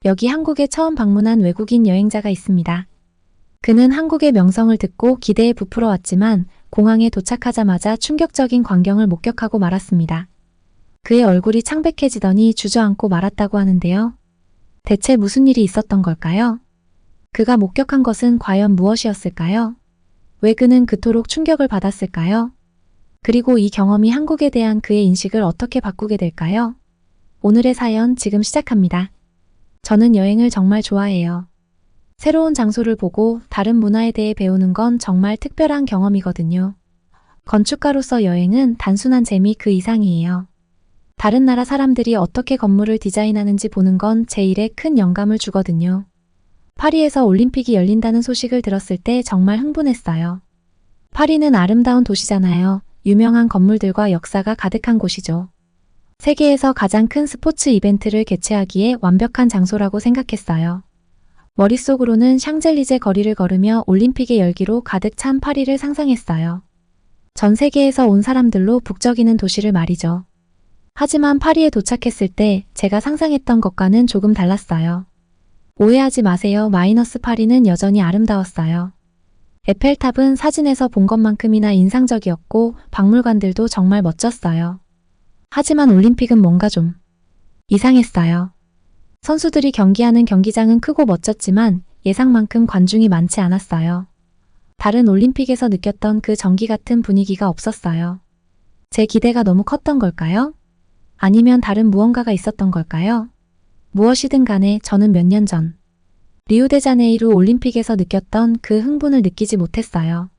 여기 한국에 처음 방문한 외국인 여행자가 있습니다. 그는 한국의 명성을 듣고 기대에 부풀어 왔지만 공항에 도착하자마자 충격적인 광경을 목격하고 말았습니다. 그의 얼굴이 창백해지더니 주저앉고 말았다고 하는데요. 대체 무슨 일이 있었던 걸까요? 그가 목격한 것은 과연 무엇이었을까요? 왜 그는 그토록 충격을 받았을까요? 그리고 이 경험이 한국에 대한 그의 인식을 어떻게 바꾸게 될까요? 오늘의 사연 지금 시작합니다. 저는 여행을 정말 좋아해요. 새로운 장소를 보고 다른 문화에 대해 배우는 건 정말 특별한 경험이거든요. 건축가로서 여행은 단순한 재미 그 이상이에요. 다른 나라 사람들이 어떻게 건물을 디자인하는지 보는 건 제 일에 큰 영감을 주거든요. 파리에서 올림픽이 열린다는 소식을 들었을 때 정말 흥분했어요. 파리는 아름다운 도시잖아요. 유명한 건물들과 역사가 가득한 곳이죠. 세계에서 가장 큰 스포츠 이벤트를 개최하기에 완벽한 장소라고 생각했어요. 머릿속으로는 샹젤리제 거리를 걸으며 올림픽의 열기로 가득 찬 파리를 상상했어요. 전 세계에서 온 사람들로 북적이는 도시를 말이죠. 하지만 파리에 도착했을 때 제가 상상했던 것과는 조금 달랐어요. 오해하지 마세요. 파리는 여전히 아름다웠어요. 에펠탑은 사진에서 본 것만큼이나 인상적이었고 박물관들도 정말 멋졌어요. 하지만 올림픽은 뭔가 좀 이상했어요. 선수들이 경기하는 경기장은 크고 멋졌지만 예상만큼 관중이 많지 않았어요. 다른 올림픽에서 느꼈던 그 정기 같은 분위기가 없었어요. 제 기대가 너무 컸던 걸까요? 아니면 다른 무언가가 있었던 걸까요? 무엇이든 간에 저는 몇 년 전 리우데자네이루 올림픽에서 느꼈던 그 흥분을 느끼지 못했어요.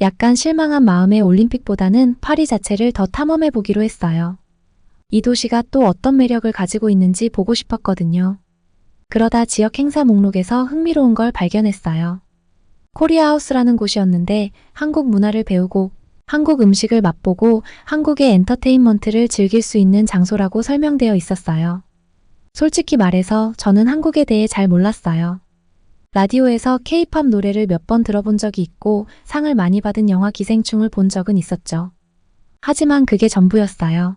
약간 실망한 마음에 올림픽보다는 파리 자체를 더 탐험해 보기로 했어요. 이 도시가 또 어떤 매력을 가지고 있는지 보고 싶었거든요. 그러다 지역 행사 목록에서 흥미로운 걸 발견했어요. 코리아하우스라는 곳이었는데 한국 문화를 배우고 한국 음식을 맛보고 한국의 엔터테인먼트를 즐길 수 있는 장소라고 설명되어 있었어요. 솔직히 말해서 저는 한국에 대해 잘 몰랐어요. 라디오에서 K-팝 노래를 몇 번 들어본 적이 있고 상을 많이 받은 영화 기생충을 본 적은 있었죠. 하지만 그게 전부였어요.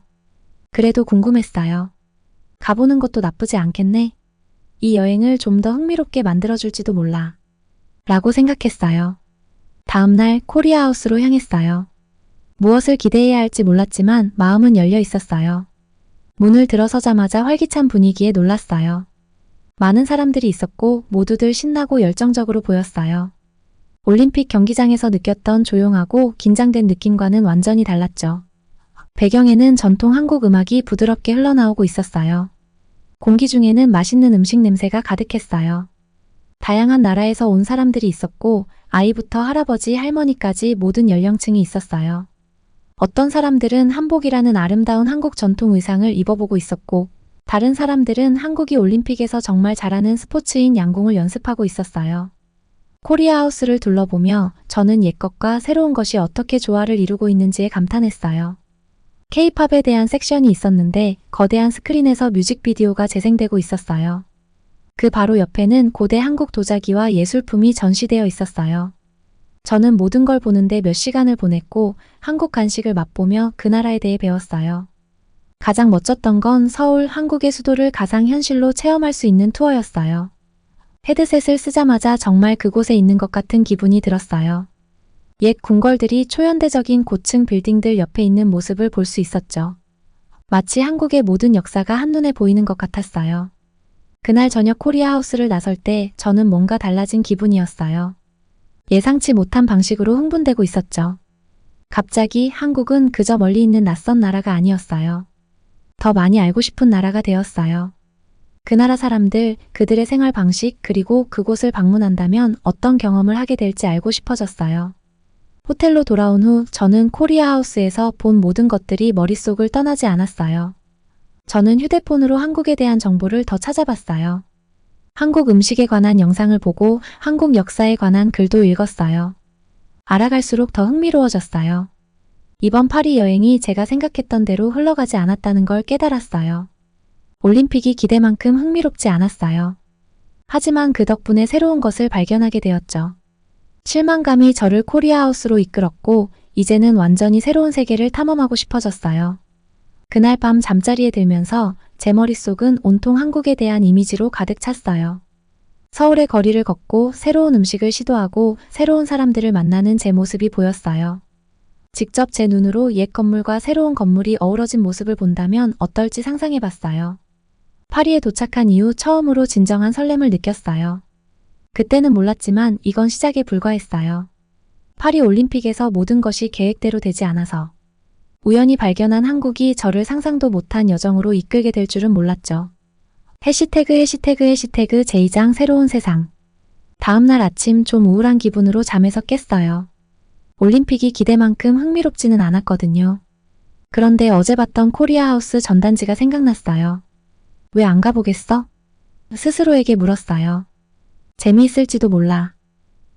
그래도 궁금했어요. 가보는 것도 나쁘지 않겠네. 이 여행을 좀 더 흥미롭게 만들어줄지도 몰라. 라고 생각했어요. 다음날 코리아하우스로 향했어요. 무엇을 기대해야 할지 몰랐지만 마음은 열려 있었어요. 문을 들어서자마자 활기찬 분위기에 놀랐어요. 많은 사람들이 있었고 모두들 신나고 열정적으로 보였어요. 올림픽 경기장에서 느꼈던 조용하고 긴장된 느낌과는 완전히 달랐죠. 배경에는 전통 한국 음악이 부드럽게 흘러나오고 있었어요. 공기 중에는 맛있는 음식 냄새가 가득했어요. 다양한 나라에서 온 사람들이 있었고 아이부터 할아버지, 할머니까지 모든 연령층이 있었어요. 어떤 사람들은 한복이라는 아름다운 한국 전통 의상을 입어보고 있었고 다른 사람들은 한국이 올림픽에서 정말 잘하는 스포츠인 양궁을 연습하고 있었어요. 코리아하우스를 둘러보며 저는 옛것과 새로운 것이 어떻게 조화를 이루고 있는지에 감탄했어요. K-팝에 대한 섹션이 있었는데 거대한 스크린에서 뮤직비디오가 재생되고 있었어요. 그 바로 옆에는 고대 한국 도자기와 예술품이 전시되어 있었어요. 저는 모든 걸 보는데 몇 시간을 보냈고 한국 간식을 맛보며 그 나라에 대해 배웠어요. 가장 멋졌던 건 서울, 한국의 수도를 가상현실로 체험할 수 있는 투어였어요. 헤드셋을 쓰자마자 정말 그곳에 있는 것 같은 기분이 들었어요. 옛 궁궐들이 초현대적인 고층 빌딩들 옆에 있는 모습을 볼 수 있었죠. 마치 한국의 모든 역사가 한눈에 보이는 것 같았어요. 그날 저녁 코리아하우스를 나설 때 저는 뭔가 달라진 기분이었어요. 예상치 못한 방식으로 흥분되고 있었죠. 갑자기 한국은 그저 멀리 있는 낯선 나라가 아니었어요. 더 많이 알고 싶은 나라가 되었어요. 그 나라 사람들, 그들의 생활 방식, 그리고 그곳을 방문한다면 어떤 경험을 하게 될지 알고 싶어졌어요. 호텔로 돌아온 후 저는 코리아하우스에서 본 모든 것들이 머릿속을 떠나지 않았어요. 저는 휴대폰으로 한국에 대한 정보를 더 찾아봤어요. 한국 음식에 관한 영상을 보고 한국 역사에 관한 글도 읽었어요. 알아갈수록 더 흥미로워졌어요. 이번 파리 여행이 제가 생각했던 대로 흘러가지 않았다는 걸 깨달았어요. 올림픽이 기대만큼 흥미롭지 않았어요. 하지만 그 덕분에 새로운 것을 발견하게 되었죠. 실망감이 저를 코리아하우스로 이끌었고 이제는 완전히 새로운 세계를 탐험하고 싶어졌어요. 그날 밤 잠자리에 들면서 제 머릿속은 온통 한국에 대한 이미지로 가득 찼어요. 서울의 거리를 걷고 새로운 음식을 시도하고 새로운 사람들을 만나는 제 모습이 보였어요. 직접 제 눈으로 옛 건물과 새로운 건물이 어우러진 모습을 본다면 어떨지 상상해봤어요. 파리에 도착한 이후 처음으로 진정한 설렘을 느꼈어요. 그때는 몰랐지만 이건 시작에 불과했어요. 파리 올림픽에서 모든 것이 계획대로 되지 않아서 우연히 발견한 한국이 저를 상상도 못한 여정으로 이끌게 될 줄은 몰랐죠. 해시태그 제2장 새로운 세상. 다음날 아침 좀 우울한 기분으로 잠에서 깼어요. 올림픽이 기대만큼 흥미롭지는 않았거든요. 그런데 어제 봤던 코리아하우스 전단지가 생각났어요. 왜 안 가보겠어? 스스로에게 물었어요. 재미있을지도 몰라.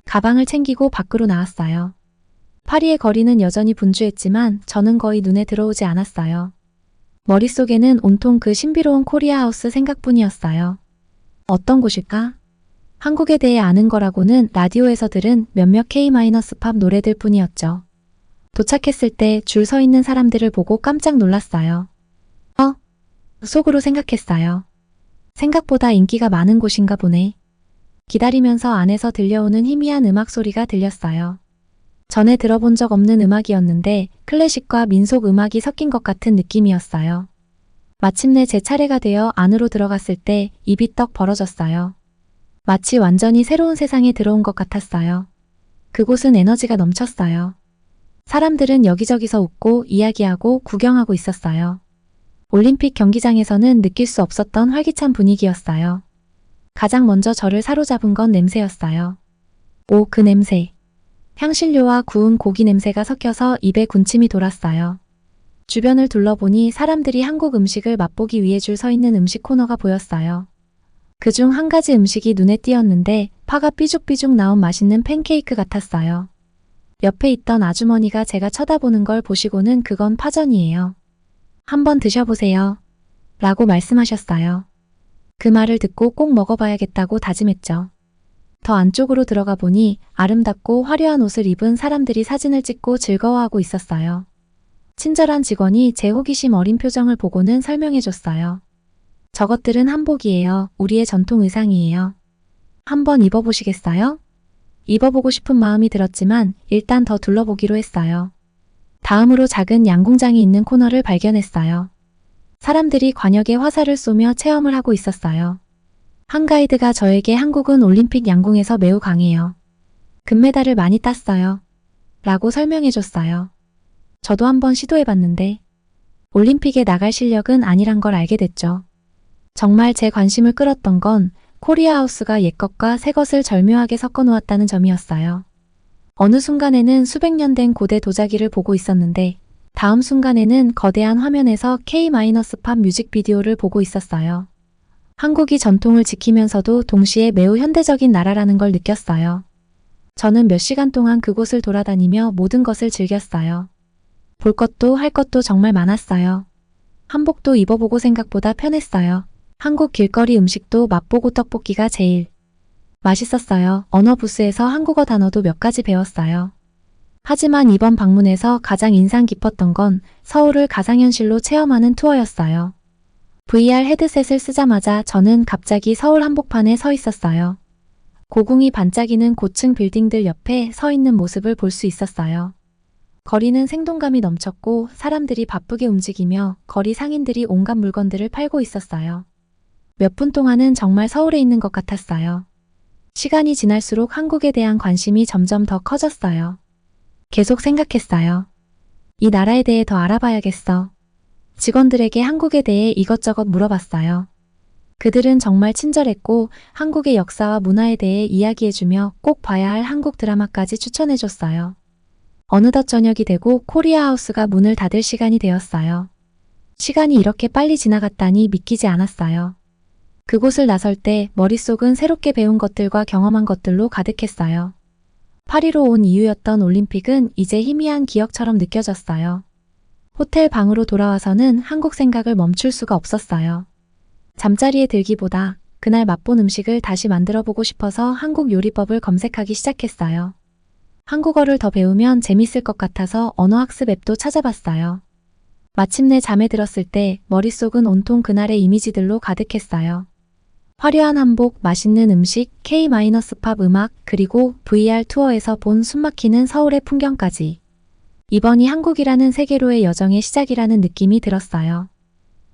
가방을 챙기고 밖으로 나왔어요. 파리의 거리는 여전히 분주했지만 저는 거의 눈에 들어오지 않았어요. 머릿속에는 온통 그 신비로운 코리아하우스 생각뿐이었어요. 어떤 곳일까? 한국에 대해 아는 거라고는 라디오에서 들은 몇몇 K-팝 노래들 뿐이었죠. 도착했을 때 줄 서 있는 사람들을 보고 깜짝 놀랐어요. 속으로 생각했어요. 생각보다 인기가 많은 곳인가 보네. 기다리면서 안에서 들려오는 희미한 음악 소리가 들렸어요. 전에 들어본 적 없는 음악이었는데 클래식과 민속 음악이 섞인 것 같은 느낌이었어요. 마침내 제 차례가 되어 안으로 들어갔을 때 입이 떡 벌어졌어요. 마치 완전히 새로운 세상에 들어온 것 같았어요. 그곳은 에너지가 넘쳤어요. 사람들은 여기저기서 웃고 이야기하고 구경하고 있었어요. 올림픽 경기장에서는 느낄 수 없었던 활기찬 분위기였어요. 가장 먼저 저를 사로잡은 건 냄새였어요. 오, 그 냄새. 향신료와 구운 고기 냄새가 섞여서 입에 군침이 돌았어요. 주변을 둘러보니 사람들이 한국 음식을 맛보기 위해 줄 서 있는 음식 코너가 보였어요. 그중 한 가지 음식이 눈에 띄었는데 파가 삐죽삐죽 나온 맛있는 팬케이크 같았어요. 옆에 있던 아주머니가 제가 쳐다보는 걸 보시고는 그건 파전이에요. 한번 드셔보세요. 라고 말씀하셨어요. 그 말을 듣고 꼭 먹어봐야겠다고 다짐했죠. 더 안쪽으로 들어가 보니 아름답고 화려한 옷을 입은 사람들이 사진을 찍고 즐거워하고 있었어요. 친절한 직원이 제 호기심 어린 표정을 보고는 설명해줬어요. 저것들은 한복이에요. 우리의 전통 의상이에요. 한번 입어보시겠어요? 입어보고 싶은 마음이 들었지만 일단 더 둘러보기로 했어요. 다음으로 작은 양궁장이 있는 코너를 발견했어요. 사람들이 관역에 화살을 쏘며 체험을 하고 있었어요. 한 가이드가 저에게 한국은 올림픽 양궁에서 매우 강해요. 금메달을 많이 땄어요. 라고 설명해줬어요. 저도 한번 시도해봤는데 올림픽에 나갈 실력은 아니란 걸 알게 됐죠. 정말 제 관심을 끌었던 건 코리아하우스가 옛것과 새것을 절묘하게 섞어놓았다는 점이었어요. 어느 순간에는 수백 년 된 고대 도자기를 보고 있었는데 다음 순간에는 거대한 화면에서 K-팝 뮤직비디오를 보고 있었어요. 한국이 전통을 지키면서도 동시에 매우 현대적인 나라라는 걸 느꼈어요. 저는 몇 시간 동안 그곳을 돌아다니며 모든 것을 즐겼어요. 볼 것도 할 것도 정말 많았어요. 한복도 입어보고 생각보다 편했어요. 한국 길거리 음식도 맛보고 떡볶이가 제일 맛있었어요. 언어 부스에서 한국어 단어도 몇 가지 배웠어요. 하지만 이번 방문에서 가장 인상 깊었던 건 서울을 가상현실로 체험하는 투어였어요. VR 헤드셋을 쓰자마자 저는 갑자기 서울 한복판에 서 있었어요. 고궁이 반짝이는 고층 빌딩들 옆에 서 있는 모습을 볼 수 있었어요. 거리는 생동감이 넘쳤고 사람들이 바쁘게 움직이며 거리 상인들이 온갖 물건들을 팔고 있었어요. 몇 분 동안은 정말 서울에 있는 것 같았어요. 시간이 지날수록 한국에 대한 관심이 점점 더 커졌어요. 계속 생각했어요. 이 나라에 대해 더 알아봐야겠어. 직원들에게 한국에 대해 이것저것 물어봤어요. 그들은 정말 친절했고 한국의 역사와 문화에 대해 이야기해주며 꼭 봐야 할 한국 드라마까지 추천해줬어요. 어느덧 저녁이 되고 코리아하우스가 문을 닫을 시간이 되었어요. 시간이 이렇게 빨리 지나갔다니 믿기지 않았어요. 그곳을 나설 때 머릿속은 새롭게 배운 것들과 경험한 것들로 가득했어요. 파리로 온 이유였던 올림픽은 이제 희미한 기억처럼 느껴졌어요. 호텔 방으로 돌아와서는 한국 생각을 멈출 수가 없었어요. 잠자리에 들기보다 그날 맛본 음식을 다시 만들어보고 싶어서 한국 요리법을 검색하기 시작했어요. 한국어를 더 배우면 재밌을 것 같아서 언어학습 앱도 찾아봤어요. 마침내 잠에 들었을 때 머릿속은 온통 그날의 이미지들로 가득했어요. 화려한 한복, 맛있는 음식, K-팝 음악, 그리고 VR 투어에서 본 숨막히는 서울의 풍경까지. 이번이 한국이라는 세계로의 여정의 시작이라는 느낌이 들었어요.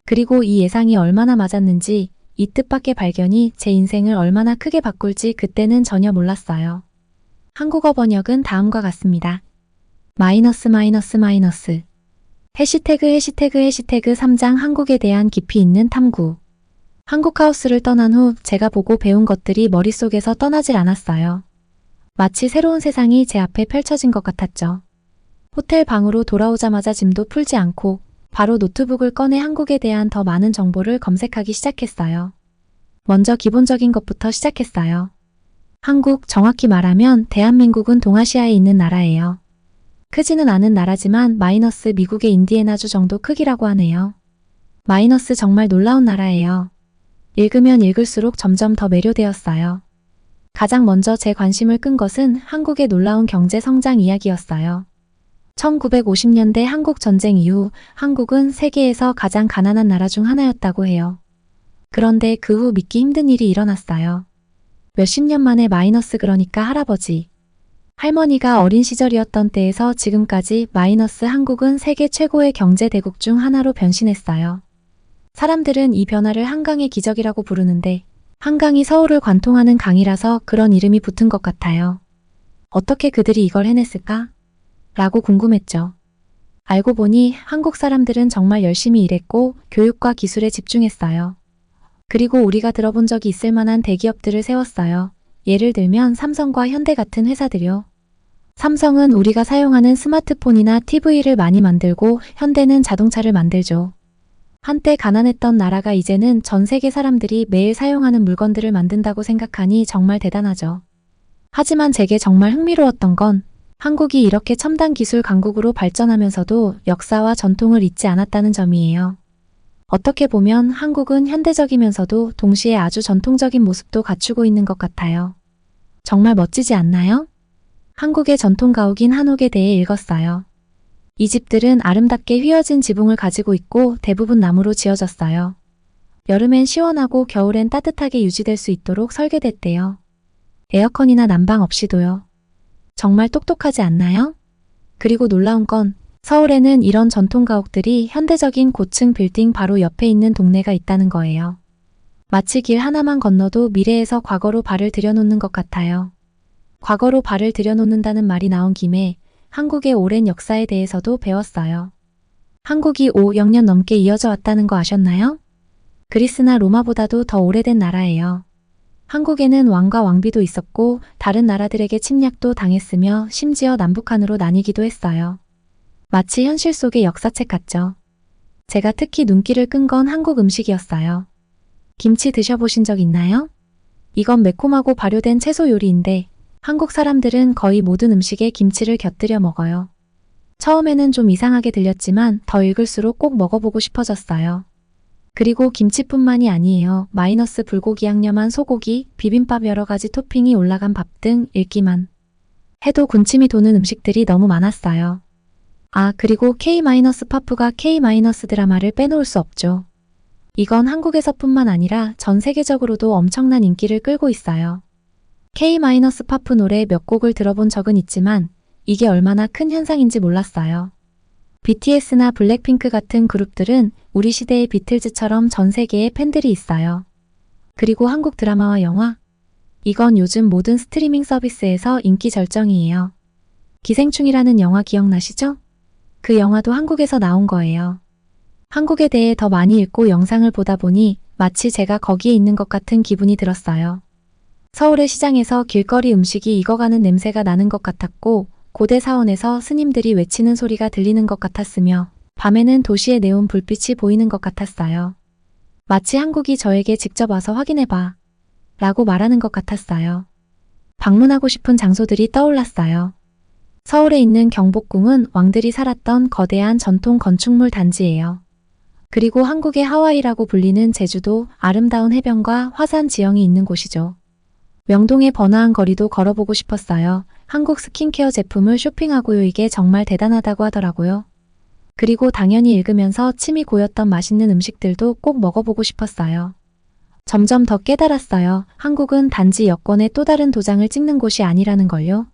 그리고 이 예상이 얼마나 맞았는지, 이 뜻밖의 발견이 제 인생을 얼마나 크게 바꿀지 그때는 전혀 몰랐어요. 한국어 번역은 다음과 같습니다. 해시태그 3장 한국에 대한 깊이 있는 탐구. 한국하우스를 떠난 후 제가 보고 배운 것들이 머릿속에서 떠나질 않았어요. 마치 새로운 세상이 제 앞에 펼쳐진 것 같았죠. 호텔 방으로 돌아오자마자 짐도 풀지 않고 바로 노트북을 꺼내 한국에 대한 더 많은 정보를 검색하기 시작했어요. 먼저 기본적인 것부터 시작했어요. 한국, 정확히 말하면 대한민국은 동아시아에 있는 나라예요. 크지는 않은 나라지만 마이너스 미국의 인디애나주 정도 크기라고 하네요. 마이너스 정말 놀라운 나라예요. 읽으면 읽을수록 점점 더 매료되었어요. 가장 먼저 제 관심을 끈 것은 한국의 놀라운 경제 성장 이야기였어요. 1950년대 한국 전쟁 이후 한국은 세계에서 가장 가난한 나라 중 하나였다고 해요. 그런데 그 후 믿기 힘든 일이 일어났어요. 몇십 년 만에 마이너스, 그러니까 할아버지, 할머니가 어린 시절이었던 때에서 지금까지 마이너스 한국은 세계 최고의 경제 대국 중 하나로 변신했어요. 사람들은 이 변화를 한강의 기적이라고 부르는데 한강이 서울을 관통하는 강이라서 그런 이름이 붙은 것 같아요. 어떻게 그들이 이걸 해냈을까? 라고 궁금했죠. 알고 보니 한국 사람들은 정말 열심히 일했고 교육과 기술에 집중했어요. 그리고 우리가 들어본 적이 있을 만한 대기업들을 세웠어요. 예를 들면 삼성과 현대 같은 회사들요. 삼성은 우리가 사용하는 스마트폰이나 TV를 많이 만들고 현대는 자동차를 만들죠. 한때 가난했던 나라가 이제는 전 세계 사람들이 매일 사용하는 물건들을 만든다고 생각하니 정말 대단하죠. 하지만 제게 정말 흥미로웠던 건 한국이 이렇게 첨단 기술 강국으로 발전하면서도 역사와 전통을 잊지 않았다는 점이에요. 어떻게 보면 한국은 현대적이면서도 동시에 아주 전통적인 모습도 갖추고 있는 것 같아요. 정말 멋지지 않나요? 한국의 전통 가옥인 한옥에 대해 읽었어요. 이 집들은 아름답게 휘어진 지붕을 가지고 있고 대부분 나무로 지어졌어요. 여름엔 시원하고 겨울엔 따뜻하게 유지될 수 있도록 설계됐대요. 에어컨이나 난방 없이도요. 정말 똑똑하지 않나요? 그리고 놀라운 건 서울에는 이런 전통 가옥들이 현대적인 고층 빌딩 바로 옆에 있는 동네가 있다는 거예요. 마치 길 하나만 건너도 미래에서 과거로 발을 들여놓는 것 같아요. 과거로 발을 들여놓는다는 말이 나온 김에 한국의 오랜 역사에 대해서도 배웠어요. 한국이 500년 넘게 이어져 왔다는 거 아셨나요? 그리스나 로마보다도 더 오래된 나라예요. 한국에는 왕과 왕비도 있었고 다른 나라들에게 침략도 당했으며 심지어 남북한으로 나뉘기도 했어요. 마치 현실 속의 역사책 같죠. 제가 특히 눈길을 끈 건 한국 음식이었어요. 김치 드셔보신 적 있나요? 이건 매콤하고 발효된 채소 요리인데 한국 사람들은 거의 모든 음식에 김치를 곁들여 먹어요. 처음에는 좀 이상하게 들렸지만 더 읽을수록 꼭 먹어보고 싶어졌어요. 그리고 김치뿐만이 아니에요. 마이너스 불고기 양념한 소고기, 비빔밥 여러 가지 토핑이 올라간 밥 등 읽기만 해도 군침이 도는 음식들이 너무 많았어요. 아, 그리고 K-팝과 K-드라마를 빼놓을 수 없죠. 이건 한국에서뿐만 아니라 전 세계적으로도 엄청난 인기를 끌고 있어요. K-팝 노래 몇 곡을 들어본 적은 있지만 이게 얼마나 큰 현상인지 몰랐어요. BTS나 블랙핑크 같은 그룹들은 우리 시대의 비틀즈처럼 전 세계에 팬들이 있어요. 그리고 한국 드라마와 영화? 이건 요즘 모든 스트리밍 서비스에서 인기 절정이에요. 기생충이라는 영화 기억나시죠? 그 영화도 한국에서 나온 거예요. 한국에 대해 더 많이 읽고 영상을 보다 보니 마치 제가 거기에 있는 것 같은 기분이 들었어요. 서울의 시장에서 길거리 음식이 익어가는 냄새가 나는 것 같았고 고대 사원에서 스님들이 외치는 소리가 들리는 것 같았으며 밤에는 도시의 네온 불빛이 보이는 것 같았어요. 마치 한국이 저에게 직접 와서 확인해봐 라고 말하는 것 같았어요. 방문하고 싶은 장소들이 떠올랐어요. 서울에 있는 경복궁은 왕들이 살았던 거대한 전통 건축물 단지예요. 그리고 한국의 하와이라고 불리는 제주도, 아름다운 해변과 화산 지형이 있는 곳이죠. 명동의 번화한 거리도 걸어보고 싶었어요. 한국 스킨케어 제품을 쇼핑하고요. 이게 정말 대단하다고 하더라고요. 그리고 당연히 읽으면서 침이 고였던 맛있는 음식들도 꼭 먹어보고 싶었어요. 점점 더 깨달았어요. 한국은 단지 여권의 또 다른 도장을 찍는 곳이 아니라는 걸요.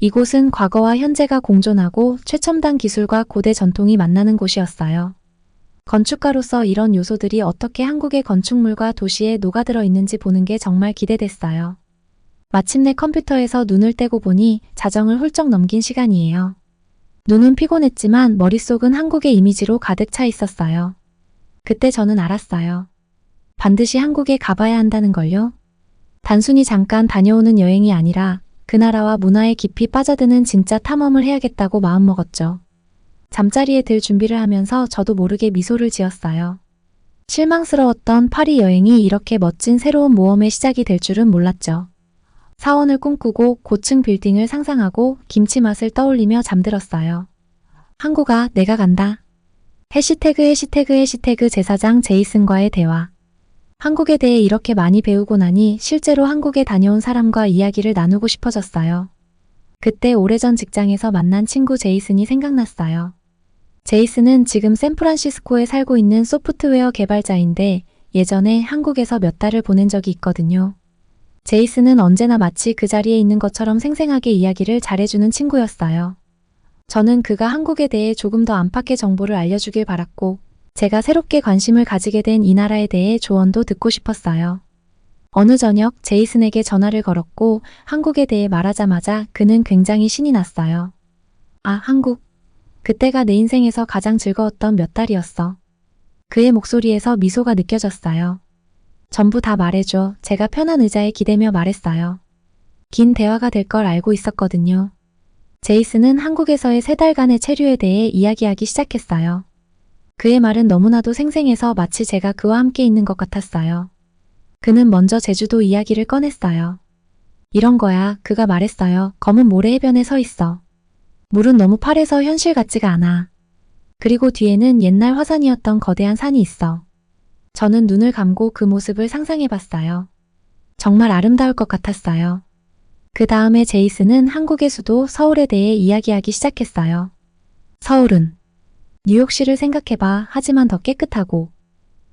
이곳은 과거와 현재가 공존하고 최첨단 기술과 고대 전통이 만나는 곳이었어요. 건축가로서 이런 요소들이 어떻게 한국의 건축물과 도시에 녹아들어 있는지 보는 게 정말 기대됐어요. 마침내 컴퓨터에서 눈을 떼고 보니 자정을 훌쩍 넘긴 시간이에요. 눈은 피곤했지만 머릿속은 한국의 이미지로 가득 차 있었어요. 그때 저는 알았어요. 반드시 한국에 가봐야 한다는 걸요. 단순히 잠깐 다녀오는 여행이 아니라 그 나라와 문화에 깊이 빠져드는 진짜 탐험을 해야겠다고 마음먹었죠. 잠자리에 들 준비를 하면서 저도 모르게 미소를 지었어요. 실망스러웠던 파리 여행이 이렇게 멋진 새로운 모험의 시작이 될 줄은 몰랐죠. 사원을 꿈꾸고 고층 빌딩을 상상하고 김치 맛을 떠올리며 잠들었어요. 한국아, 내가 간다. 해시태그 제사장 제이슨과의 대화. 한국에 대해 이렇게 많이 배우고 나니 실제로 한국에 다녀온 사람과 이야기를 나누고 싶어졌어요. 그때 오래전 직장에서 만난 친구 제이슨이 생각났어요. 제이슨은 지금 샌프란시스코에 살고 있는 소프트웨어 개발자인데 예전에 한국에서 몇 달을 보낸 적이 있거든요. 제이슨은 언제나 마치 그 자리에 있는 것처럼 생생하게 이야기를 잘해주는 친구였어요. 저는 그가 한국에 대해 조금 더 안팎의 정보를 알려주길 바랐고 제가 새롭게 관심을 가지게 된 이 나라에 대해 조언도 듣고 싶었어요. 어느 저녁 제이슨에게 전화를 걸었고 한국에 대해 말하자마자 그는 굉장히 신이 났어요. 아, 한국. 그때가 내 인생에서 가장 즐거웠던 몇 달이었어. 그의 목소리에서 미소가 느껴졌어요. 전부 다 말해줘. 제가 편한 의자에 기대며 말했어요. 긴 대화가 될 걸 알고 있었거든요. 제이슨은 한국에서의 3달간의 체류에 대해 이야기하기 시작했어요. 그의 말은 너무나도 생생해서 마치 제가 그와 함께 있는 것 같았어요. 그는 먼저 제주도 이야기를 꺼냈어요. 이런 거야, 그가 말했어요. 검은 모래 해변에 서 있어. 물은 너무 파래서 현실 같지가 않아. 그리고 뒤에는 옛날 화산이었던 거대한 산이 있어. 저는 눈을 감고 그 모습을 상상해봤어요. 정말 아름다울 것 같았어요. 그 다음에 제이슨은 한국의 수도 서울에 대해 이야기하기 시작했어요. 서울은 뉴욕시를 생각해봐. 하지만 더 깨끗하고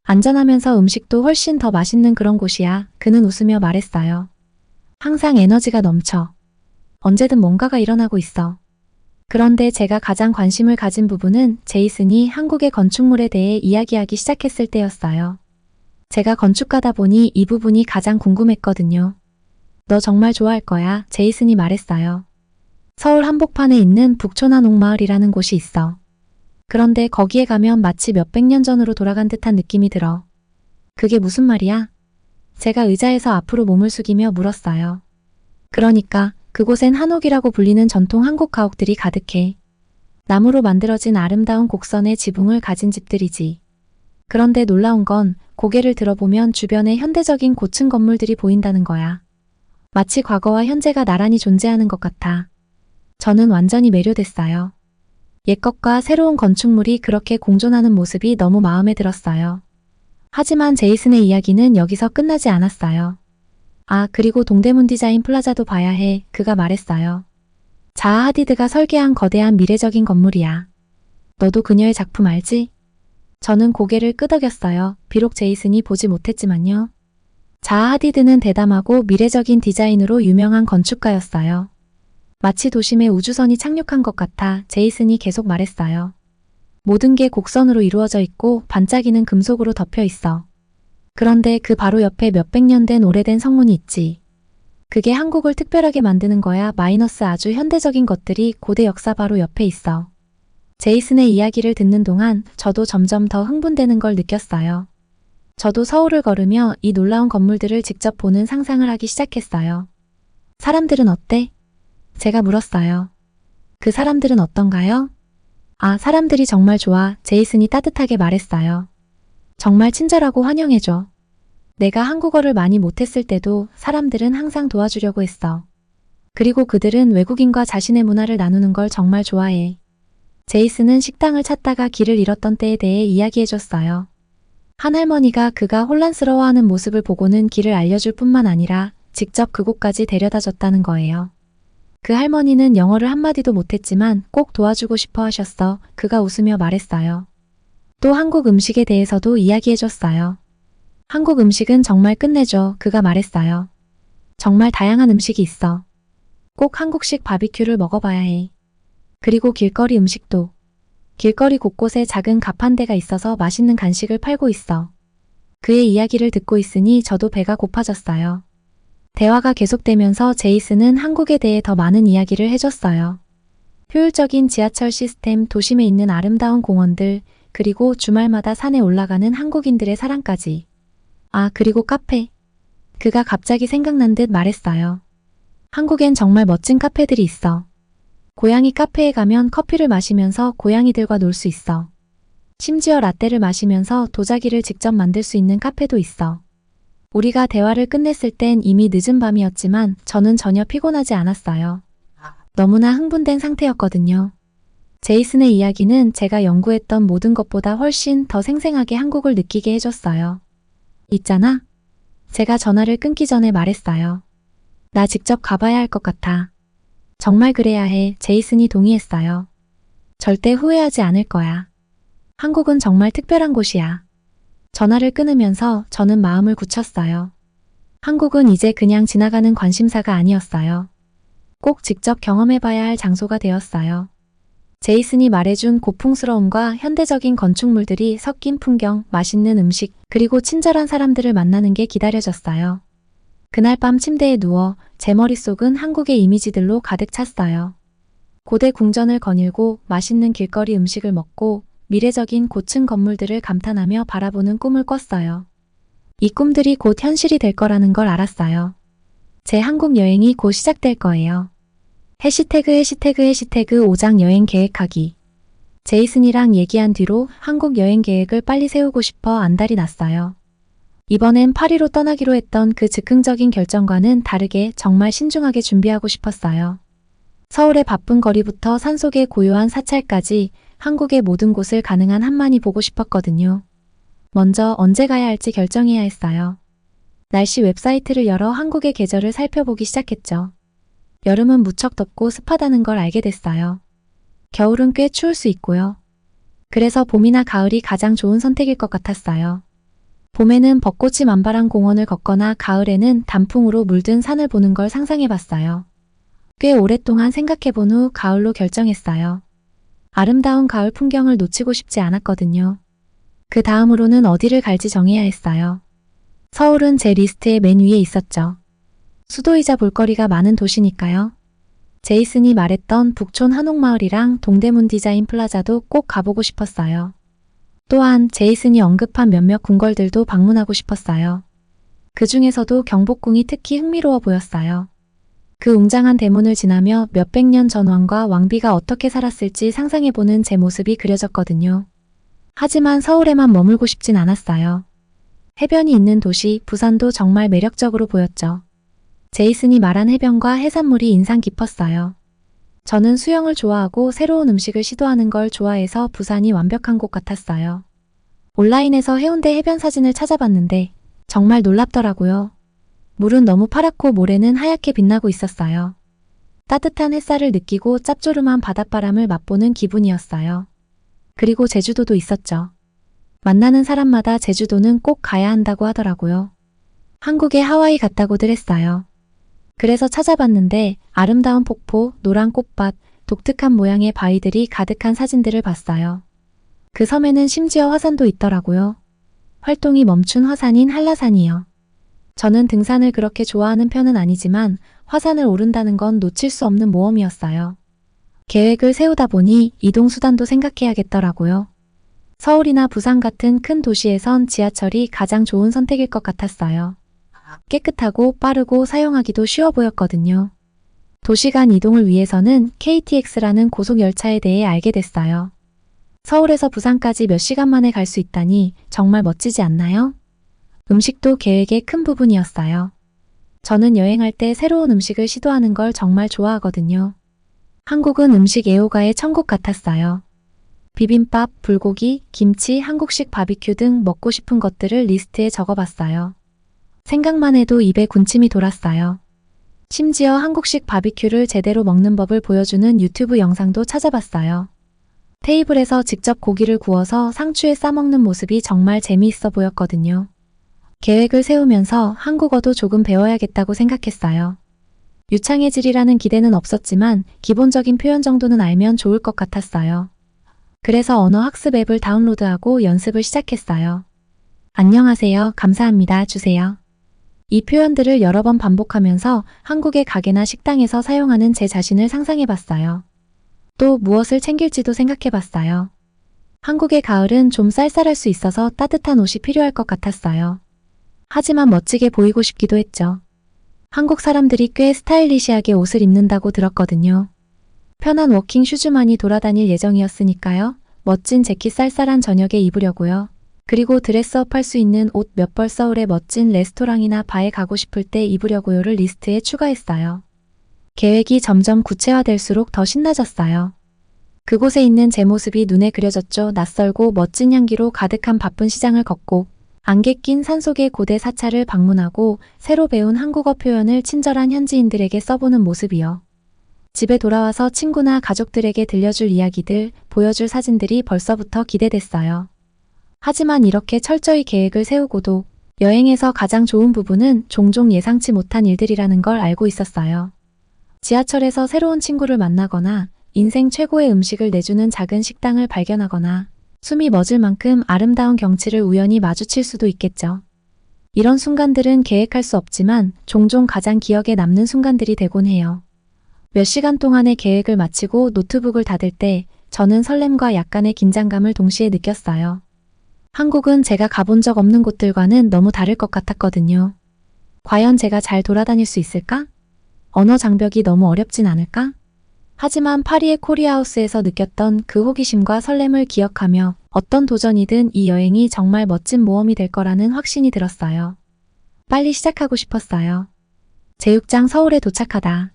안전하면서 음식도 훨씬 더 맛있는 그런 곳이야. 그는 웃으며 말했어요. 항상 에너지가 넘쳐. 언제든 뭔가가 일어나고 있어. 그런데 제가 가장 관심을 가진 부분은 제이슨이 한국의 건축물에 대해 이야기하기 시작했을 때였어요. 제가 건축가다 보니 이 부분이 가장 궁금했거든요. 너 정말 좋아할 거야, 제이슨이 말했어요. 서울 한복판에 있는 북촌한옥마을이라는 곳이 있어. 그런데 거기에 가면 마치 몇백 년 전으로 돌아간 듯한 느낌이 들어. 그게 무슨 말이야? 제가 의자에서 앞으로 몸을 숙이며 물었어요. 그러니까 그곳엔 한옥이라고 불리는 전통 한국 가옥들이 가득해. 나무로 만들어진 아름다운 곡선의 지붕을 가진 집들이지. 그런데 놀라운 건 고개를 들어보면 주변에 현대적인 고층 건물들이 보인다는 거야. 마치 과거와 현재가 나란히 존재하는 것 같아. 저는 완전히 매료됐어요. 옛것과 새로운 건축물이 그렇게 공존하는 모습이 너무 마음에 들었어요. 하지만 제이슨의 이야기는 여기서 끝나지 않았어요. 아, 그리고 동대문 디자인 플라자도 봐야 해, 그가 말했어요. 자하 하디드가 설계한 거대한 미래적인 건물이야. 너도 그녀의 작품 알지? 저는 고개를 끄덕였어요. 비록 제이슨이 보지 못했지만요. 자하 하디드는 대담하고 미래적인 디자인으로 유명한 건축가였어요. 마치 도심에 우주선이 착륙한 것 같아 제이슨이 계속 말했어요. 모든 게 곡선으로 이루어져 있고 반짝이는 금속으로 덮여 있어. 그런데 그 바로 옆에 몇백 년 된 오래된 성문이 있지. 그게 한국을 특별하게 만드는 거야. 마이너스 아주 현대적인 것들이 고대 역사 바로 옆에 있어. 제이슨의 이야기를 듣는 동안 저도 점점 더 흥분되는 걸 느꼈어요. 저도 서울을 걸으며 이 놀라운 건물들을 직접 보는 상상을 하기 시작했어요. 사람들은 어때? 제가 물었어요. 그 사람들은 어떤가요? 아, 사람들이 정말 좋아. 제이슨이 따뜻하게 말했어요. 정말 친절하고 환영해줘. 내가 한국어를 많이 못했을 때도 사람들은 항상 도와주려고 했어. 그리고 그들은 외국인과 자신의 문화를 나누는 걸 정말 좋아해. 제이슨은 식당을 찾다가 길을 잃었던 때에 대해 이야기해줬어요. 한 할머니가 그가 혼란스러워하는 모습을 보고는 길을 알려줄 뿐만 아니라 직접 그곳까지 데려다 줬다는 거예요. 그 할머니는 영어를 한마디도 못했지만 꼭 도와주고 싶어 하셨어. 그가 웃으며 말했어요. 또 한국 음식에 대해서도 이야기해줬어요. 한국 음식은 정말 끝내줘. 그가 말했어요. 정말 다양한 음식이 있어. 꼭 한국식 바비큐를 먹어봐야 해. 그리고 길거리 음식도. 길거리 곳곳에 작은 가판대가 있어서 맛있는 간식을 팔고 있어. 그의 이야기를 듣고 있으니 저도 배가 고파졌어요. 대화가 계속되면서 제이슨은 한국에 대해 더 많은 이야기를 해줬어요. 효율적인 지하철 시스템, 도심에 있는 아름다운 공원들, 그리고 주말마다 산에 올라가는 한국인들의 사랑까지. 아, 그리고 카페. 그가 갑자기 생각난 듯 말했어요. 한국엔 정말 멋진 카페들이 있어. 고양이 카페에 가면 커피를 마시면서 고양이들과 놀 수 있어. 심지어 라떼를 마시면서 도자기를 직접 만들 수 있는 카페도 있어. 우리가 대화를 끝냈을 땐 이미 늦은 밤이었지만 저는 전혀 피곤하지 않았어요. 너무나 흥분된 상태였거든요. 제이슨의 이야기는 제가 연구했던 모든 것보다 훨씬 더 생생하게 한국을 느끼게 해줬어요. 있잖아. 제가 전화를 끊기 전에 말했어요. 나 직접 가봐야 할 것 같아. 정말 그래야 해. 제이슨이 동의했어요. 절대 후회하지 않을 거야. 한국은 정말 특별한 곳이야. 전화를 끊으면서 저는 마음을 굳혔어요. 한국은 이제 그냥 지나가는 관심사가 아니었어요. 꼭 직접 경험해봐야 할 장소가 되었어요. 제이슨이 말해준 고풍스러움과 현대적인 건축물들이 섞인 풍경, 맛있는 음식, 그리고 친절한 사람들을 만나는 게 기다려졌어요. 그날 밤 침대에 누워 제 머릿속은 한국의 이미지들로 가득 찼어요. 고대 궁전을 거닐고 맛있는 길거리 음식을 먹고 미래적인 고층 건물들을 감탄하며 바라보는 꿈을 꿨어요. 이 꿈들이 곧 현실이 될 거라는 걸 알았어요. 제 한국 여행이 곧 시작될 거예요. 해시태그 5장 여행 계획하기. 제이슨이랑 얘기한 뒤로 한국 여행 계획을 빨리 세우고 싶어 안달이 났어요. 이번엔 파리로 떠나기로 했던 그 즉흥적인 결정과는 다르게 정말 신중하게 준비하고 싶었어요. 서울의 바쁜 거리부터 산속의 고요한 사찰까지 한국의 모든 곳을 가능한 한만히 보고 싶었거든요. 먼저 언제 가야 할지 결정해야 했어요. 날씨 웹사이트를 열어 한국의 계절을 살펴보기 시작했죠. 여름은 무척 덥고 습하다는 걸 알게 됐어요. 겨울은 꽤 추울 수 있고요. 그래서 봄이나 가을이 가장 좋은 선택일 것 같았어요. 봄에는 벚꽃이 만발한 공원을 걷거나 가을에는 단풍으로 물든 산을 보는 걸 상상해봤어요. 꽤 오랫동안 생각해본 후 가을로 결정했어요. 아름다운 가을 풍경을 놓치고 싶지 않았거든요. 그 다음으로는 어디를 갈지 정해야 했어요. 서울은 제 리스트의 맨 위에 있었죠. 수도이자 볼거리가 많은 도시니까요. 제이슨이 말했던 북촌 한옥마을이랑 동대문 디자인 플라자도 꼭 가보고 싶었어요. 또한 제이슨이 언급한 몇몇 궁궐들도 방문하고 싶었어요. 그 중에서도 경복궁이 특히 흥미로워 보였어요. 그 웅장한 대문을 지나며 몇백 년 전 왕과 왕비가 어떻게 살았을지 상상해보는 제 모습이 그려졌거든요. 하지만 서울에만 머물고 싶진 않았어요. 해변이 있는 도시 부산도 정말 매력적으로 보였죠. 제이슨이 말한 해변과 해산물이 인상 깊었어요. 저는 수영을 좋아하고 새로운 음식을 시도하는 걸 좋아해서 부산이 완벽한 곳 같았어요. 온라인에서 해운대 해변 사진을 찾아봤는데 정말 놀랍더라고요. 물은 너무 파랗고 모래는 하얗게 빛나고 있었어요. 따뜻한 햇살을 느끼고 짭조름한 바닷바람을 맛보는 기분이었어요. 그리고 제주도도 있었죠. 만나는 사람마다 제주도는 꼭 가야 한다고 하더라고요. 한국에 하와이 같다고들 했어요. 그래서 찾아봤는데 아름다운 폭포, 노란 꽃밭, 독특한 모양의 바위들이 가득한 사진들을 봤어요. 그 섬에는 심지어 화산도 있더라고요. 활동이 멈춘 화산인 한라산이요. 저는 등산을 그렇게 좋아하는 편은 아니지만 화산을 오른다는 건 놓칠 수 없는 모험이었어요. 계획을 세우다 보니 이동수단도 생각해야겠더라고요. 서울이나 부산 같은 큰 도시에선 지하철이 가장 좋은 선택일 것 같았어요. 깨끗하고 빠르고 사용하기도 쉬워 보였거든요. 도시 간 이동을 위해서는 KTX라는 고속열차에 대해 알게 됐어요. 서울에서 부산까지 몇 시간 만에 갈 수 있다니 정말 멋지지 않나요? 음식도 계획의 큰 부분이었어요. 저는 여행할 때 새로운 음식을 시도하는 걸 정말 좋아하거든요. 한국은 음식 애호가의 천국 같았어요. 비빔밥, 불고기, 김치, 한국식 바비큐 등 먹고 싶은 것들을 리스트에 적어봤어요. 생각만 해도 입에 군침이 돌았어요. 심지어 한국식 바비큐를 제대로 먹는 법을 보여주는 유튜브 영상도 찾아봤어요. 테이블에서 직접 고기를 구워서 상추에 싸먹는 모습이 정말 재미있어 보였거든요. 계획을 세우면서 한국어도 조금 배워야겠다고 생각했어요. 유창해지리라는 기대는 없었지만 기본적인 표현 정도는 알면 좋을 것 같았어요. 그래서 언어 학습 앱을 다운로드하고 연습을 시작했어요. 안녕하세요, 감사합니다, 주세요. 이 표현들을 여러 번 반복하면서 한국의 가게나 식당에서 사용하는 제 자신을 상상해봤어요. 또 무엇을 챙길지도 생각해봤어요. 한국의 가을은 좀 쌀쌀할 수 있어서 따뜻한 옷이 필요할 것 같았어요. 하지만 멋지게 보이고 싶기도 했죠. 한국 사람들이 꽤 스타일리시하게 옷을 입는다고 들었거든요. 편한 워킹 슈즈만이 돌아다닐 예정이었으니까요. 멋진 재킷 쌀쌀한 저녁에 입으려고요. 그리고 드레스업 할 수 있는 옷 몇 벌 서울의 멋진 레스토랑이나 바에 가고 싶을 때 입으려고요를 리스트에 추가했어요. 계획이 점점 구체화될수록 더 신나졌어요. 그곳에 있는 제 모습이 눈에 그려졌죠. 낯설고 멋진 향기로 가득한 바쁜 시장을 걷고 안개 낀 산속의 고대 사찰을 방문하고 새로 배운 한국어 표현을 친절한 현지인들에게 써보는 모습이요. 집에 돌아와서 친구나 가족들에게 들려줄 이야기들, 보여줄 사진들이 벌써부터 기대됐어요. 하지만 이렇게 철저히 계획을 세우고도 여행에서 가장 좋은 부분은 종종 예상치 못한 일들이라는 걸 알고 있었어요. 지하철에서 새로운 친구를 만나거나 인생 최고의 음식을 내주는 작은 식당을 발견하거나 숨이 멎을 만큼 아름다운 경치를 우연히 마주칠 수도 있겠죠. 이런 순간들은 계획할 수 없지만 종종 가장 기억에 남는 순간들이 되곤 해요. 몇 시간 동안의 계획을 마치고 노트북을 닫을 때 저는 설렘과 약간의 긴장감을 동시에 느꼈어요. 한국은 제가 가본 적 없는 곳들과는 너무 다를 것 같았거든요. 과연 제가 잘 돌아다닐 수 있을까? 언어 장벽이 너무 어렵진 않을까? 하지만 파리의 코리아하우스에서 느꼈던 그 호기심과 설렘을 기억하며 어떤 도전이든 이 여행이 정말 멋진 모험이 될 거라는 확신이 들었어요. 빨리 시작하고 싶었어요. 제6장 서울에 도착하다.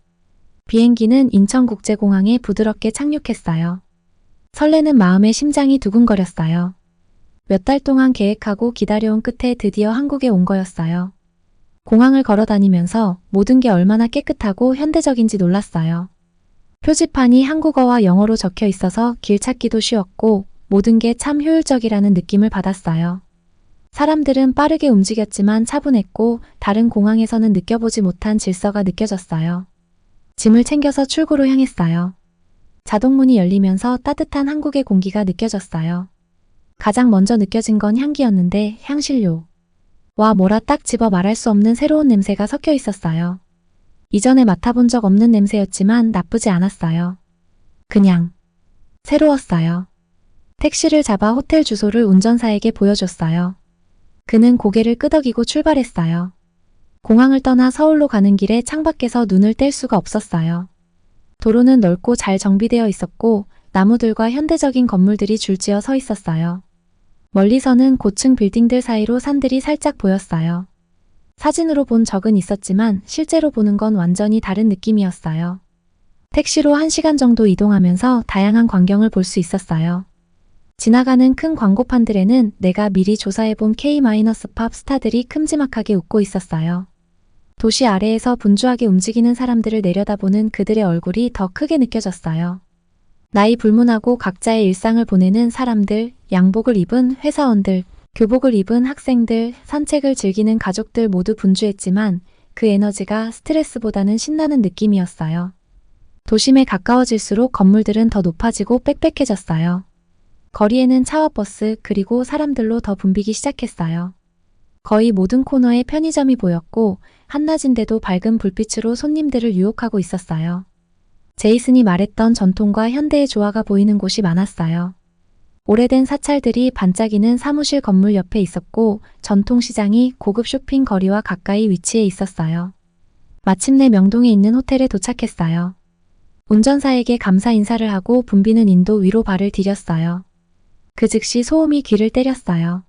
비행기는 인천국제공항에 부드럽게 착륙했어요. 설레는 마음에 심장이 두근거렸어요. 몇 달 동안 계획하고 기다려온 끝에 드디어 한국에 온 거였어요. 공항을 걸어다니면서 모든 게 얼마나 깨끗하고 현대적인지 놀랐어요. 표지판이 한국어와 영어로 적혀 있어서 길 찾기도 쉬웠고 모든 게 참 효율적이라는 느낌을 받았어요. 사람들은 빠르게 움직였지만 차분했고 다른 공항에서는 느껴보지 못한 질서가 느껴졌어요. 짐을 챙겨서 출구로 향했어요. 자동문이 열리면서 따뜻한 한국의 공기가 느껴졌어요. 가장 먼저 느껴진 건 향기였는데 향신료. 와 뭐라 딱 집어 말할 수 없는 새로운 냄새가 섞여 있었어요. 이전에 맡아본 적 없는 냄새였지만 나쁘지 않았어요. 그냥 새로웠어요. 택시를 잡아 호텔 주소를 운전사에게 보여줬어요. 그는 고개를 끄덕이고 출발했어요. 공항을 떠나 서울로 가는 길에 창밖에서 눈을 뗄 수가 없었어요. 도로는 넓고 잘 정비되어 있었고 나무들과 현대적인 건물들이 줄지어 서 있었어요. 멀리서는 고층 빌딩들 사이로 산들이 살짝 보였어요. 사진으로 본 적은 있었지만 실제로 보는 건 완전히 다른 느낌이었어요. 택시로 1시간 정도 이동하면서 다양한 광경을 볼 수 있었어요. 지나가는 큰 광고판들에는 내가 미리 조사해본 K-팝 스타들이 큼지막하게 웃고 있었어요. 도시 아래에서 분주하게 움직이는 사람들을 내려다보는 그들의 얼굴이 더 크게 느껴졌어요. 나이 불문하고 각자의 일상을 보내는 사람들, 양복을 입은 회사원들, 교복을 입은 학생들, 산책을 즐기는 가족들 모두 분주했지만 그 에너지가 스트레스보다는 신나는 느낌이었어요. 도심에 가까워질수록 건물들은 더 높아지고 빽빽해졌어요. 거리에는 차와 버스 그리고 사람들로 더 붐비기 시작했어요. 거의 모든 코너에 편의점이 보였고 한낮인데도 밝은 불빛으로 손님들을 유혹하고 있었어요. 제이슨이 말했던 전통과 현대의 조화가 보이는 곳이 많았어요. 오래된 사찰들이 반짝이는 사무실 건물 옆에 있었고 전통시장이 고급 쇼핑 거리와 가까이 위치해 있었어요. 마침내 명동에 있는 호텔에 도착했어요. 운전사에게 감사 인사를 하고 붐비는 인도 위로 발을 디뎠어요. 그 즉시 소음이 귀를 때렸어요.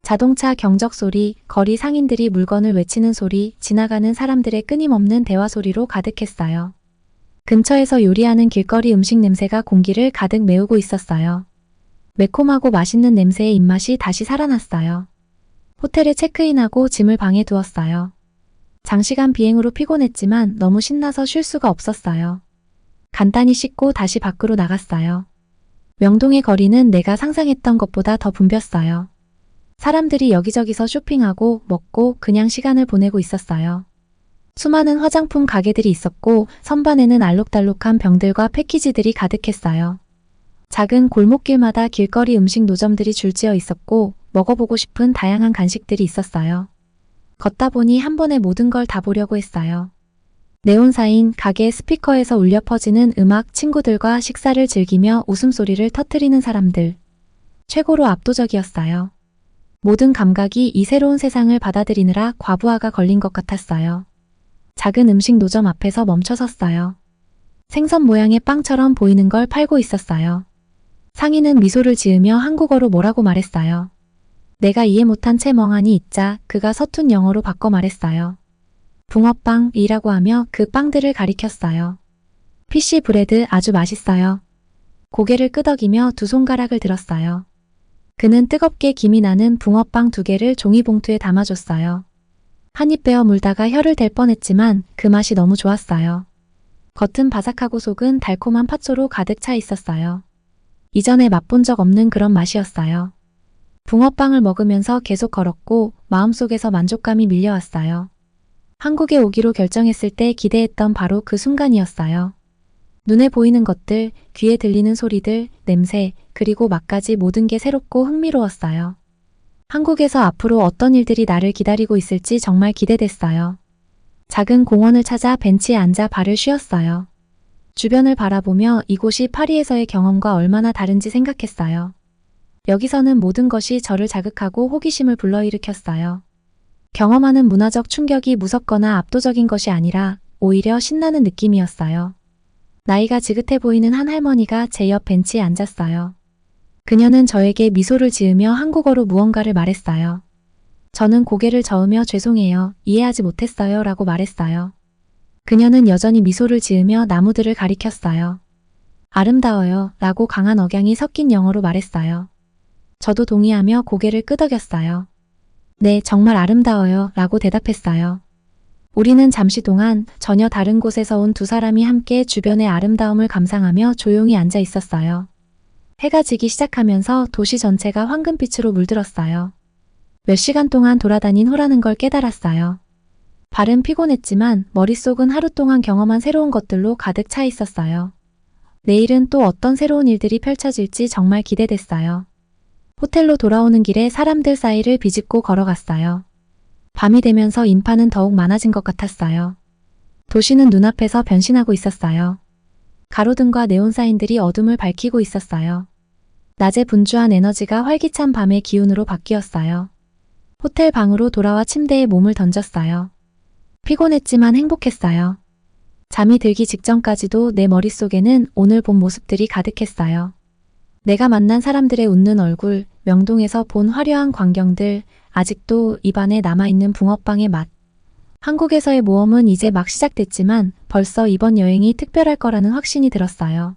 자동차 경적 소리, 거리 상인들이 물건을 외치는 소리, 지나가는 사람들의 끊임없는 대화 소리로 가득했어요. 근처에서 요리하는 길거리 음식 냄새가 공기를 가득 메우고 있었어요. 매콤하고 맛있는 냄새에 입맛이 다시 살아났어요. 호텔에 체크인하고 짐을 방에 두었어요. 장시간 비행으로 피곤했지만 너무 신나서 쉴 수가 없었어요. 간단히 씻고 다시 밖으로 나갔어요. 명동의 거리는 내가 상상했던 것보다 더 붐볐어요. 사람들이 여기저기서 쇼핑하고 먹고 그냥 시간을 보내고 있었어요. 수많은 화장품 가게들이 있었고 선반에는 알록달록한 병들과 패키지들이 가득했어요. 작은 골목길마다 길거리 음식 노점들이 줄지어 있었고 먹어보고 싶은 다양한 간식들이 있었어요. 걷다 보니 한 번에 모든 걸 다 보려고 했어요. 네온사인 가게 스피커에서 울려 퍼지는 음악, 친구들과 식사를 즐기며 웃음소리를 터뜨리는 사람들. 최고로 압도적이었어요. 모든 감각이 이 새로운 세상을 받아들이느라 과부하가 걸린 것 같았어요. 작은 음식 노점 앞에서 멈춰섰어요. 생선 모양의 빵처럼 보이는 걸 팔고 있었어요. 상인은 미소를 지으며 한국어로 뭐라고 말했어요. 내가 이해 못한 채 멍하니 있자 그가 서툰 영어로 바꿔 말했어요. 붕어빵이라고 하며 그 빵들을 가리켰어요. 피쉬 브레드 아주 맛있어요. 고개를 끄덕이며 두 손가락을 들었어요. 그는 뜨겁게 김이 나는 붕어빵 2개를 종이봉투에 담아줬어요. 한 입 베어 물다가 혀를 댈 뻔했지만 그 맛이 너무 좋았어요. 겉은 바삭하고 속은 달콤한 팥소로 가득 차 있었어요. 이전에 맛본 적 없는 그런 맛이었어요. 붕어빵을 먹으면서 계속 걸었고 마음속에서 만족감이 밀려왔어요. 한국에 오기로 결정했을 때 기대했던 바로 그 순간이었어요. 눈에 보이는 것들, 귀에 들리는 소리들, 냄새, 그리고 맛까지 모든 게 새롭고 흥미로웠어요. 한국에서 앞으로 어떤 일들이 나를 기다리고 있을지 정말 기대됐어요. 작은 공원을 찾아 벤치에 앉아 발을 쉬었어요. 주변을 바라보며 이곳이 파리에서의 경험과 얼마나 다른지 생각했어요. 여기서는 모든 것이 저를 자극하고 호기심을 불러일으켰어요. 경험하는 문화적 충격이 무섭거나 압도적인 것이 아니라 오히려 신나는 느낌이었어요. 나이가 지긋해 보이는 한 할머니가 제 옆 벤치에 앉았어요. 그녀는 저에게 미소를 지으며 한국어로 무언가를 말했어요. 저는 고개를 저으며 죄송해요, 이해하지 못했어요 라고 말했어요. 그녀는 여전히 미소를 지으며 나무들을 가리켰어요. 아름다워요 라고 강한 억양이 섞인 영어로 말했어요. 저도 동의하며 고개를 끄덕였어요. 네, 정말 아름다워요 라고 대답했어요. 우리는 잠시 동안 전혀 다른 곳에서 온 두 사람이 함께 주변의 아름다움을 감상하며 조용히 앉아 있었어요. 해가 지기 시작하면서 도시 전체가 황금빛으로 물들었어요. 몇 시간 동안 돌아다닌 후라는 걸 깨달았어요. 발은 피곤했지만 머릿속은 하루 동안 경험한 새로운 것들로 가득 차 있었어요. 내일은 또 어떤 새로운 일들이 펼쳐질지 정말 기대됐어요. 호텔로 돌아오는 길에 사람들 사이를 비집고 걸어갔어요. 밤이 되면서 인파는 더욱 많아진 것 같았어요. 도시는 눈앞에서 변신하고 있었어요. 가로등과 네온사인들이 어둠을 밝히고 있었어요. 낮에 분주한 에너지가 활기찬 밤의 기운으로 바뀌었어요. 호텔 방으로 돌아와 침대에 몸을 던졌어요. 피곤했지만 행복했어요. 잠이 들기 직전까지도 내 머릿속에는 오늘 본 모습들이 가득했어요. 내가 만난 사람들의 웃는 얼굴, 명동에서 본 화려한 광경들, 아직도 입안에 남아있는 붕어빵의 맛. 한국에서의 모험은 이제 막 시작됐지만 벌써 이번 여행이 특별할 거라는 확신이 들었어요.